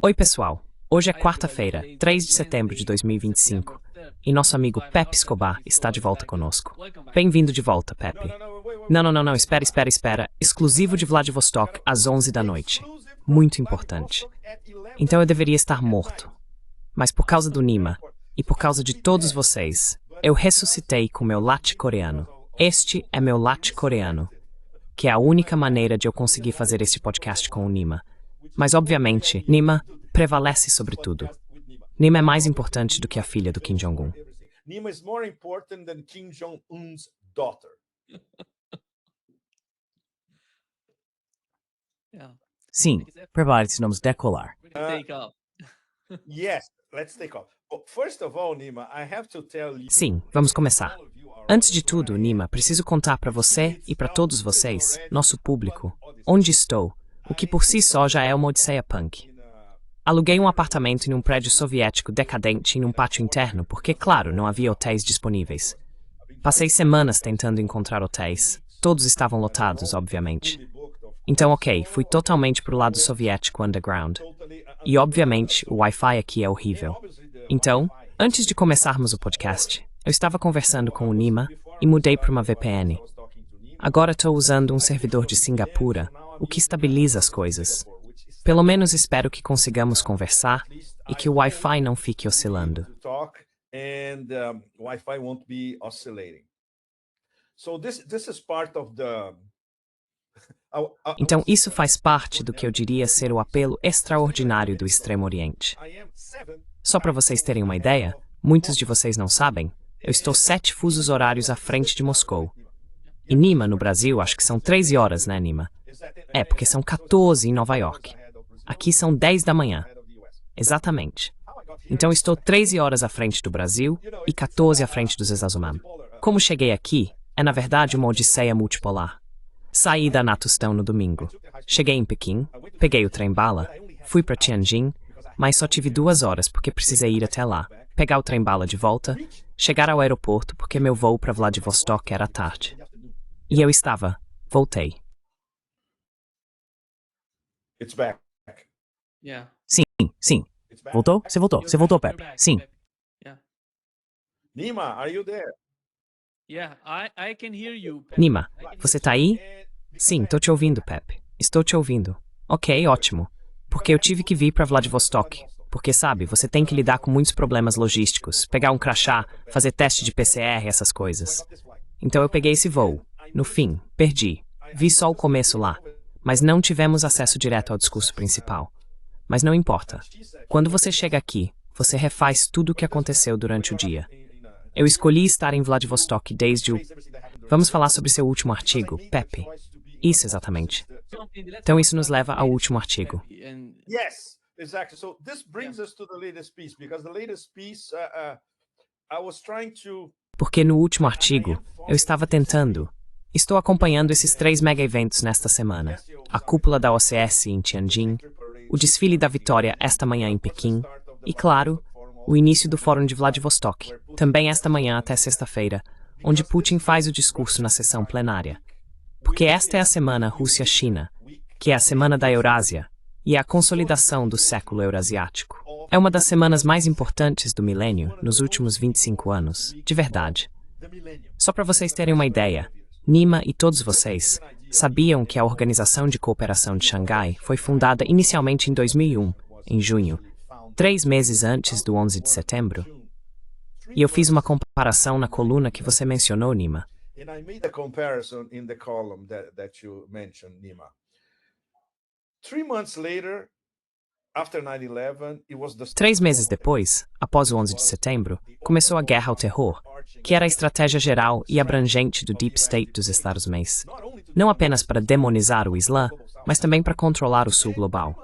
Oi, pessoal. Hoje é quarta-feira, 3 de setembro de 2025, e nosso amigo Pepe Escobar está de volta conosco. Bem-vindo de volta, Pepe. Não, espera. Exclusivo de Vladivostok, às 11 da noite. Muito importante. Então eu deveria estar morto. Mas por causa do Nima, e por causa de todos vocês, eu ressuscitei com meu latte coreano. Este é meu latte coreano, que é a única maneira de eu conseguir fazer este podcast com o Nima. Mas, obviamente, Nima prevalece sobre tudo. Nima é mais importante do que a filha do Kim Jong-un. Nima is more important than Kim Jong-un's daughter. Sim, prepare-se, vamos decolar. Yes, let's take off. First of all, Nima, I have to tell you. Sim, vamos começar. Antes de tudo, Nima, preciso contar para você e para todos vocês, nosso público, onde estou, o que por si só já é uma odisseia punk. Aluguei um apartamento em um prédio soviético decadente em um pátio interno porque, claro, não havia hotéis disponíveis. Passei semanas tentando encontrar hotéis. Todos estavam lotados, obviamente. Então, ok, fui totalmente pro lado soviético underground. E, obviamente, o Wi-Fi aqui é horrível. Então, antes de começarmos o podcast, eu estava conversando com o Nima e mudei para uma VPN. Agora estou usando um servidor de Singapura, o que estabiliza as coisas. Pelo menos espero que consigamos conversar e que o Wi-Fi não fique oscilando. Então isso faz parte do que eu diria ser o apelo extraordinário do Extremo Oriente. Só para vocês terem uma ideia, muitos de vocês não sabem, eu estou 7 fusos horários à frente de Moscou. E Nima, no Brasil, acho que são 13 horas, né, Nima? É, porque são 14 em Nova York. Aqui são 10 da manhã. Exatamente. Então estou 13 horas à frente do Brasil e 14 à frente dos Estados Unidos. Como cheguei aqui, é na verdade uma odisseia multipolar. Saí da Natustão no domingo. Cheguei em Pequim, peguei o trem-bala, fui para Tianjin, mas só tive 2 horas porque precisei ir até lá, pegar o trem-bala de volta, chegar ao aeroporto porque meu voo para Vladivostok era tarde. E eu voltei. It's back. Sim. Voltou? Você voltou, Pepe. Sim. Nima, are you there? I can hear you, Pepe. Nima, você tá aí? Sim, tô te ouvindo, Pepe. Estou te ouvindo. Ok, ótimo. Porque eu tive que vir para Vladivostok. Porque, sabe, você tem que lidar com muitos problemas logísticos, pegar um crachá, fazer teste de PCR, essas coisas. Então eu peguei esse voo. No fim, perdi. Vi só o começo lá. Mas não tivemos acesso direto ao discurso principal. Mas não importa. Quando você chega aqui, você refaz tudo o que aconteceu durante o dia. Eu escolhi estar em Vladivostok desde o... Vamos falar sobre seu último artigo, Pepe. Isso, exatamente. Então isso nos leva ao último artigo. Yes, exactly. So this brings us to the latest piece, because the latest piece, I was trying to... Porque no último artigo, eu estava tentando... Estou acompanhando esses 3 mega-eventos nesta semana. A cúpula da OCS em Tianjin, o desfile da vitória esta manhã em Pequim e, claro, o início do Fórum de Vladivostok, também esta manhã até sexta-feira, onde Putin faz o discurso na sessão plenária. Porque esta é a semana Rússia-China, que é a semana da Eurásia e é a consolidação do século eurasiático. É uma das semanas mais importantes do milênio nos últimos 25 anos, de verdade. Só para vocês terem uma ideia, Nima e todos vocês sabiam que a Organização de Cooperação de Xangai foi fundada inicialmente em 2001, em junho, 3 meses antes do 11 de setembro? E eu fiz uma comparação na coluna que você mencionou, Nima. And I made a comparison in the column that you mentioned, Nima. 3 months later, after 9/11, it was the... 3 meses depois, após o 11 de setembro, começou a guerra ao terror, que era a estratégia geral e abrangente do Deep State dos Estados Unidos. Não apenas para demonizar o Islã, mas também para controlar o sul global.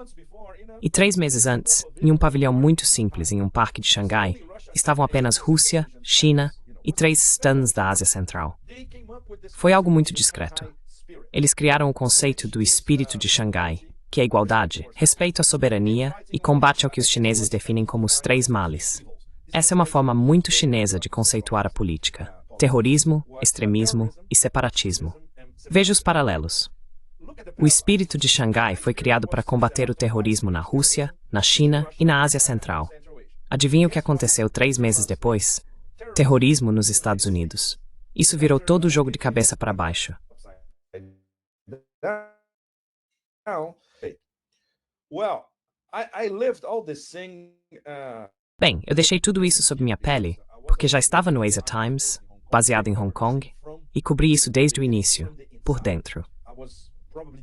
E 3 meses antes, em um pavilhão muito simples em um parque de Xangai, estavam apenas Rússia, China e 3 stands da Ásia Central. Foi algo muito discreto. Eles criaram o conceito do espírito de Xangai, que é igualdade, respeito à soberania e combate ao que os chineses definem como os 3 males. Essa é uma forma muito chinesa de conceituar a política: terrorismo, extremismo e separatismo. Veja os paralelos. O espírito de Xangai foi criado para combater o terrorismo na Rússia, na China e na Ásia Central. Adivinha o que aconteceu 3 meses depois? Terrorismo nos Estados Unidos. Isso virou todo o jogo de cabeça para baixo. Bem, eu deixei tudo isso sob minha pele, porque já estava no Asia Times, baseado em Hong Kong, e cobri isso desde o início, por dentro.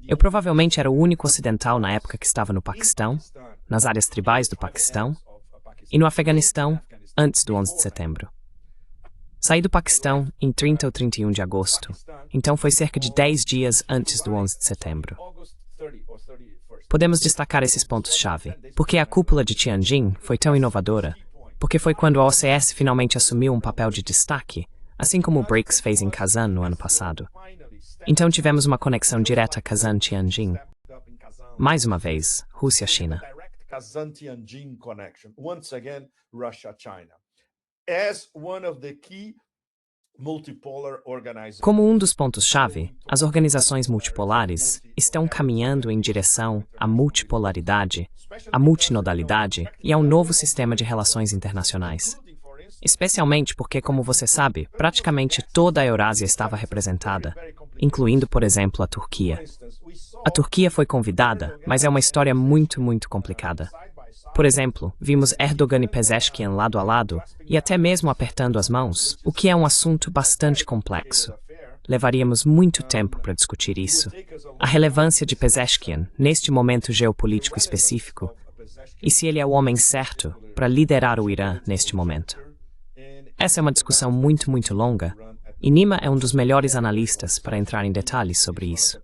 Eu provavelmente era o único ocidental na época que estava no Paquistão, nas áreas tribais do Paquistão, e no Afeganistão, antes do 11 de setembro. Saí do Paquistão em 30 ou 31 de agosto, então foi cerca de 10 dias antes do 11 de setembro. Podemos destacar esses pontos-chave, porque a cúpula de Tianjin foi tão inovadora, porque foi quando a OCS finalmente assumiu um papel de destaque, assim como o BRICS fez em Kazan no ano passado. Então tivemos uma conexão direta Kazan-Tianjin. Mais uma vez, Rússia-China. Kazan-Tianjin connection. Once again, Russia-China. As one of the key multipolar organizations. Como um dos pontos-chave, as organizações multipolares estão caminhando em direção à multipolaridade, à multinodalidade e a um novo sistema de relações internacionais. Especialmente porque, como você sabe, praticamente toda a Eurásia estava representada, incluindo, por exemplo, a Turquia. A Turquia foi convidada, mas é uma história muito complicada. Por exemplo, vimos Erdogan e Pezeshkian lado a lado, e até mesmo apertando as mãos, o que é um assunto bastante complexo. Levaríamos muito tempo para discutir isso. A relevância de Pezeshkian, neste momento geopolítico específico, e se ele é o homem certo para liderar o Irã neste momento. Essa é uma discussão muito longa, e Nima é um dos melhores analistas para entrar em detalhes sobre isso.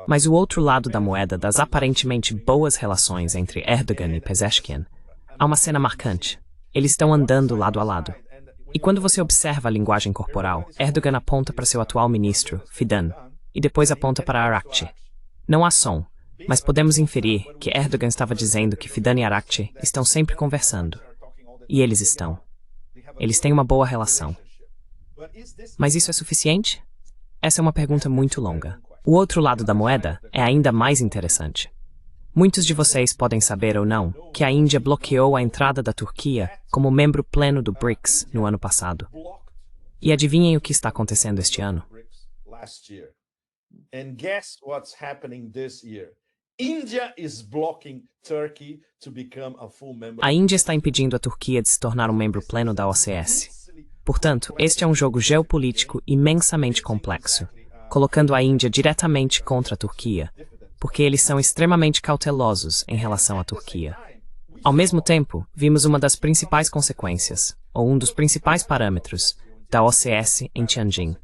Mas o outro lado da moeda das aparentemente boas relações entre Erdogan e Pezeshkian, há uma cena marcante. Eles estão andando lado a lado. E quando você observa a linguagem corporal, Erdogan aponta para seu atual ministro, Fidan, e depois aponta para Arakci. Não há som, mas podemos inferir que Erdogan estava dizendo que Fidan e Arakci estão sempre conversando. E eles estão. Eles têm uma boa relação. Mas isso é suficiente? Essa é uma pergunta muito longa. O outro lado da moeda é ainda mais interessante. Muitos de vocês podem saber ou não que a Índia bloqueou a entrada da Turquia como membro pleno do BRICS no ano passado. E adivinhem o que está acontecendo este ano? A Índia está impedindo a Turquia de se tornar um membro pleno da OCS. Portanto, este é um jogo geopolítico imensamente complexo, colocando a Índia diretamente contra a Turquia, porque eles são extremamente cautelosos em relação à Turquia. Ao mesmo tempo, vimos uma das principais consequências, ou um dos principais parâmetros, da OCS em Tianjin.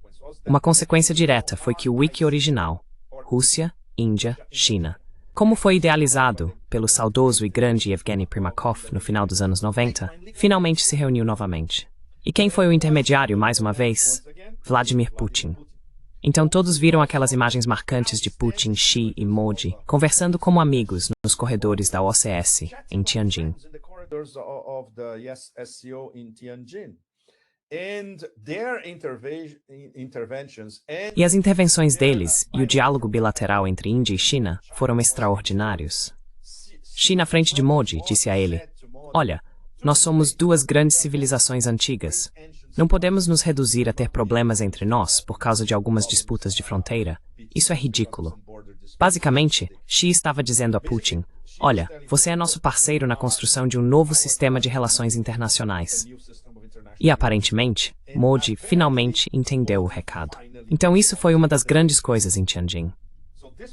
Uma consequência direta foi que o wiki original, Rússia, Índia, China, como foi idealizado pelo saudoso e grande Evgeny Primakov no final dos anos 90, finalmente se reuniu novamente. E quem foi o intermediário, mais uma vez? Vladimir Putin. Então todos viram aquelas imagens marcantes de Putin, Xi e Modi conversando como amigos nos corredores da OCS em Tianjin. E as intervenções deles e o diálogo bilateral entre Índia e China foram extraordinários. Xi, na frente de Modi, disse a ele: "Olha, nós somos duas grandes civilizações antigas. Não podemos nos reduzir a ter problemas entre nós por causa de algumas disputas de fronteira. Isso é ridículo." Basicamente, Xi estava dizendo a Putin: "Olha, você é nosso parceiro na construção de um novo sistema de relações internacionais." E aparentemente, Modi finalmente entendeu o recado. Então isso foi uma das grandes coisas em Tianjin.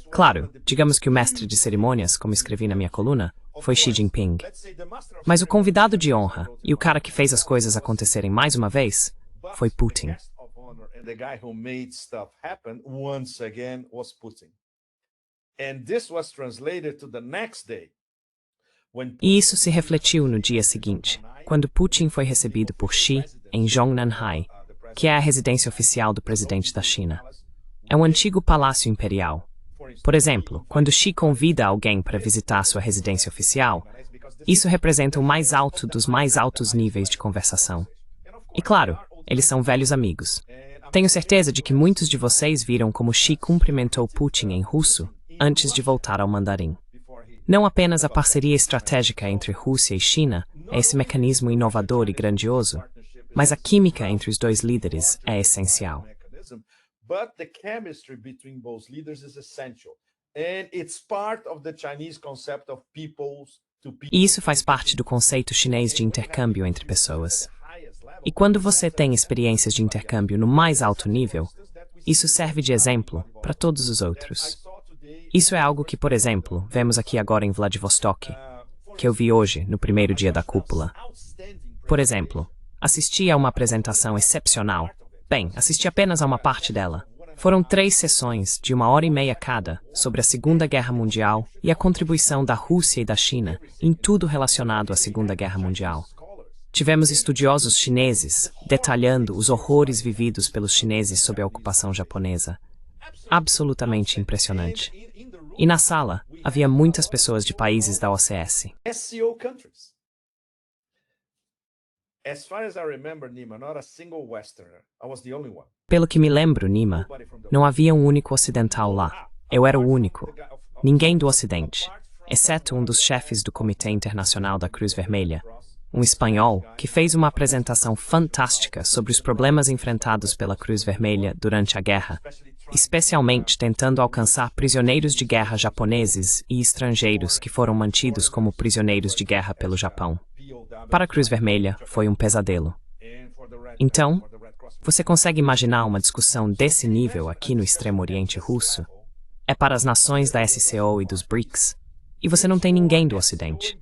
Claro, digamos que o mestre de cerimônias, como escrevi na minha coluna, foi Xi Jinping. Mas o convidado de honra e o cara que fez as coisas acontecerem mais uma vez foi Putin. E isso se refletiu no dia seguinte, quando Putin foi recebido por Xi em Zhongnanhai, que é a residência oficial do presidente da China. É um antigo palácio imperial. Por exemplo, quando Xi convida alguém para visitar sua residência oficial, isso representa o mais alto dos mais altos níveis de conversação. E claro, eles são velhos amigos. Tenho certeza de que muitos de vocês viram como Xi cumprimentou Putin em russo antes de voltar ao mandarim. Não apenas a parceria estratégica entre Rússia e China é esse mecanismo inovador e grandioso, mas a química entre os dois líderes é essencial. But the chemistry between both leaders is essential. And it's part of the Chinese concept of peoples to people. E isso faz parte do conceito chinês de intercâmbio entre pessoas. E quando você tem experiências de intercâmbio no mais alto nível, isso serve de exemplo para todos os outros. Isso é algo que, por exemplo, vemos aqui agora em Vladivostok, que eu vi hoje, no primeiro dia da cúpula. Por exemplo, assisti a uma apresentação excepcional. Bem, assisti apenas a uma parte dela. Foram 3 sessões de 1h30 cada sobre a Segunda Guerra Mundial e a contribuição da Rússia e da China em tudo relacionado à Segunda Guerra Mundial. Tivemos estudiosos chineses detalhando os horrores vividos pelos chineses sob a ocupação japonesa. Absolutamente impressionante. E na sala, havia muitas pessoas de países da OCS. SCO countries. As far as I remember, Nima, not a single Westerner. I was the only one. Pelo que me lembro, Nima, não havia um único ocidental lá. Eu era o único. Ninguém do Ocidente, exceto um dos chefes do Comitê Internacional da Cruz Vermelha, um espanhol que fez uma apresentação fantástica sobre os problemas enfrentados pela Cruz Vermelha durante a guerra, especialmente tentando alcançar prisioneiros de guerra japoneses e estrangeiros que foram mantidos como prisioneiros de guerra pelo Japão. Para a Cruz Vermelha, foi um pesadelo. Então, você consegue imaginar uma discussão desse nível aqui no Extremo Oriente Russo? É para as nações da SCO e dos BRICS, e você não tem ninguém do Ocidente.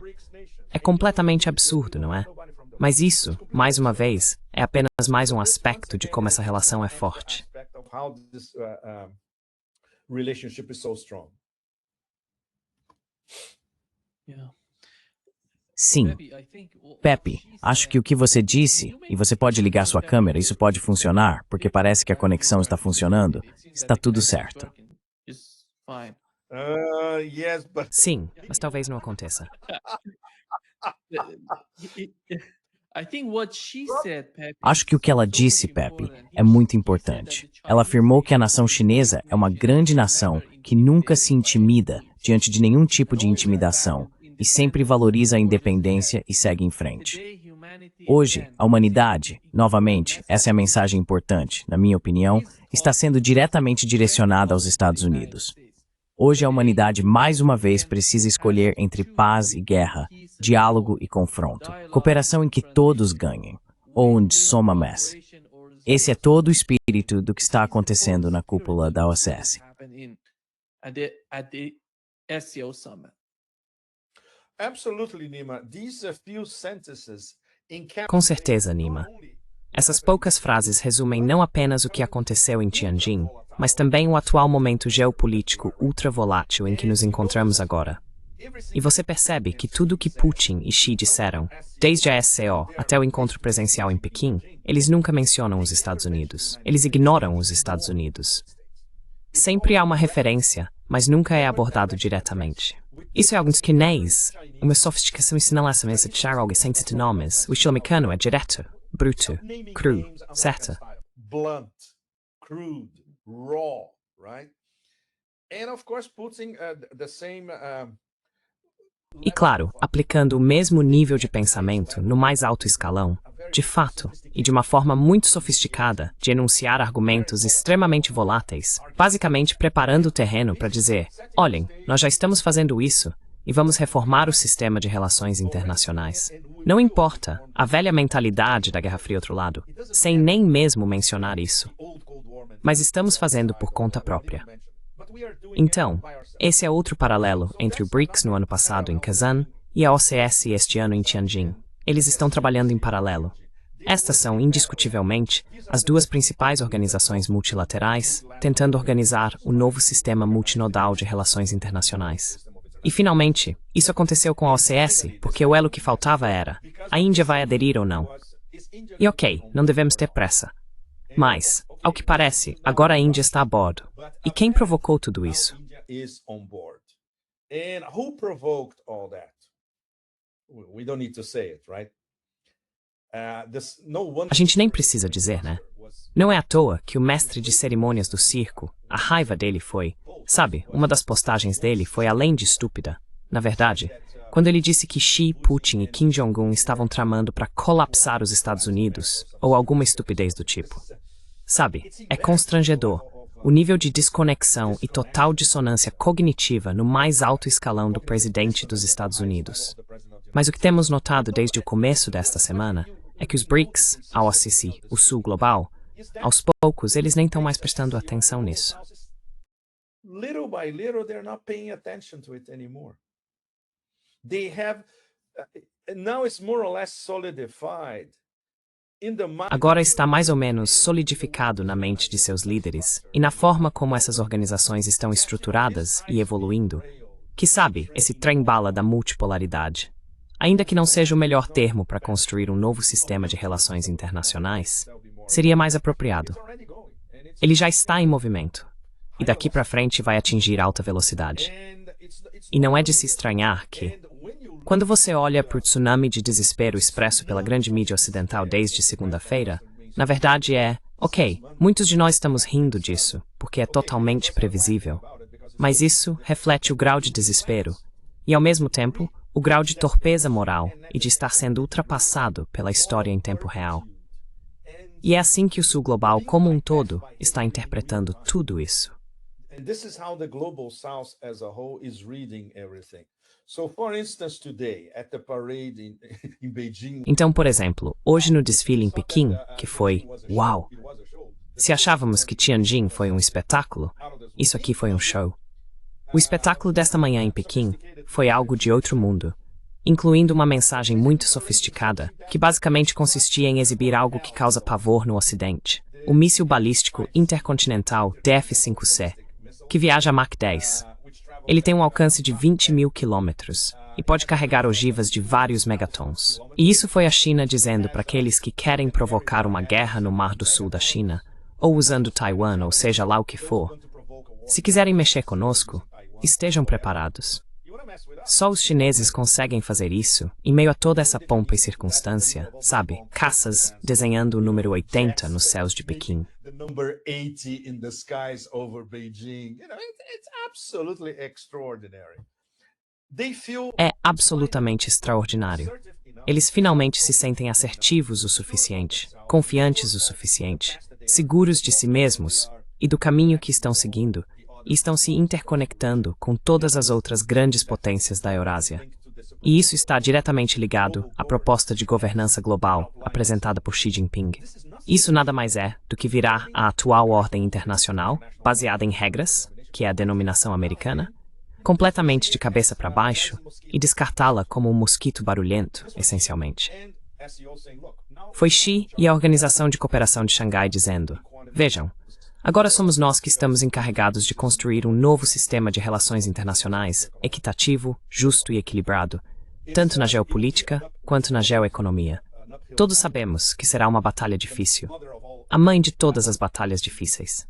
É completamente absurdo, não é? Mas isso, mais uma vez, é apenas mais um aspecto de como essa relação é forte. Sim. Pepe, acho que o que você disse, e você pode ligar sua câmera, isso pode funcionar, porque parece que a conexão está funcionando, está tudo certo. Sim, mas talvez não aconteça. Acho que o que ela disse, Pepe, é muito importante. Ela afirmou que a nação chinesa é uma grande nação que nunca se intimida diante de nenhum tipo de intimidação e sempre valoriza a independência e segue em frente. Hoje, a humanidade, novamente, essa é a mensagem importante, na minha opinião, está sendo diretamente direcionada aos Estados Unidos. Hoje a humanidade mais uma vez precisa escolher entre paz e guerra, diálogo e confronto, cooperação em que todos ganhem, ou onde soma mais. Esse é todo o espírito do que está acontecendo na cúpula da OCS. Com certeza, Nima. Essas poucas frases resumem não apenas o que aconteceu em Tianjin, mas também o atual momento geopolítico ultra-volátil em que nos encontramos agora. E você percebe que tudo o que Putin e Xi disseram, desde a SCO até o encontro presencial em Pequim, eles nunca mencionam os Estados Unidos. Eles ignoram os Estados Unidos. Sempre há uma referência, mas nunca é abordado diretamente. Isso é algo chinês. Uma sofisticação sinalação essa de achar algo sem citar nomes. O estilo americano é direto, bruto, cru, certo? Blunt, crude, raw, right? And of course Putin the same E claro, aplicando o mesmo nível de pensamento no mais alto escalão, de fato, e de uma forma muito sofisticada de enunciar argumentos extremamente voláteis, basicamente preparando o terreno para dizer, olhem, nós já estamos fazendo isso e vamos reformar o sistema de relações internacionais. Não importa a velha mentalidade da Guerra Fria outro lado, sem nem mesmo mencionar isso. Mas estamos fazendo por conta própria. Então, esse é outro paralelo entre o BRICS no ano passado em Kazan e a OCS este ano em Tianjin. Eles estão trabalhando em paralelo. Estas são, indiscutivelmente, as duas principais organizações multilaterais tentando organizar o novo sistema multinodal de relações internacionais. E, finalmente, isso aconteceu com a OCS porque o elo que faltava era, a Índia vai aderir ou não? E ok, não devemos ter pressa. Mas, ao que parece, agora a Índia está a bordo. E quem provocou tudo isso? And who provoked all that? We don't need to say it, right? A gente nem precisa dizer, né? Não é à toa que o mestre de cerimônias do circo, a raiva dele foi... Sabe, uma das postagens dele foi além de estúpida. Na verdade, quando ele disse que Xi, Putin e Kim Jong-un estavam tramando para colapsar os Estados Unidos, ou alguma estupidez do tipo. Sabe, é constrangedor o nível de desconexão e total dissonância cognitiva no mais alto escalão do presidente dos Estados Unidos. Mas o que temos notado desde o começo desta semana é que os BRICS, a OCC, o Sul Global, aos poucos eles nem estão mais prestando atenção nisso. Little by little, they're not paying attention to it anymore. They have, now it's more or less solidified. Agora está mais ou menos solidificado na mente de seus líderes e na forma como essas organizações estão estruturadas e evoluindo, que sabe, esse trem-bala da multipolaridade. Ainda que não seja o melhor termo para construir um novo sistema de relações internacionais, seria mais apropriado. Ele já está em movimento, e daqui para frente vai atingir alta velocidade. E não é de se estranhar que, quando você olha para o tsunami de desespero expresso pela grande mídia ocidental desde segunda-feira, na verdade ok, muitos de nós estamos rindo disso, porque é totalmente previsível. Mas isso reflete o grau de desespero, e ao mesmo tempo, o grau de torpeza moral e de estar sendo ultrapassado pela história em tempo real. E é assim que o Sul Global como um todo está interpretando tudo isso. Então, por exemplo, hoje no desfile em Pequim, que foi uau! Se achávamos que Tianjin foi um espetáculo, isso aqui foi um show. O espetáculo desta manhã em Pequim foi algo de outro mundo, incluindo uma mensagem muito sofisticada, que basicamente consistia em exibir algo que causa pavor no Ocidente, o míssil balístico intercontinental DF-5C, que viaja a Mach 10. Ele tem um alcance de 20 mil quilômetros e pode carregar ogivas de vários megatons. E isso foi a China dizendo para aqueles que querem provocar uma guerra no Mar do Sul da China, ou usando Taiwan, ou seja lá o que for. Se quiserem mexer conosco, estejam preparados. Só os chineses conseguem fazer isso, em meio a toda essa pompa e circunstância, sabe? Caças desenhando o número 80 nos céus de Pequim. É absolutamente extraordinário. Eles finalmente se sentem assertivos o suficiente, confiantes o suficiente, seguros de si mesmos e do caminho que estão seguindo, e estão se interconectando com todas as outras grandes potências da Eurásia. E isso está diretamente ligado à proposta de governança global apresentada por Xi Jinping. Isso nada mais é do que virar a atual ordem internacional, baseada em regras, que é a denominação americana, completamente de cabeça para baixo e descartá-la como um mosquito barulhento, essencialmente. Foi Xi e a Organização de Cooperação de Xangai dizendo, vejam, agora somos nós que estamos encarregados de construir um novo sistema de relações internacionais, equitativo, justo e equilibrado, tanto na geopolítica quanto na geoeconomia. Todos sabemos que será uma batalha difícil, a mãe de todas as batalhas difíceis.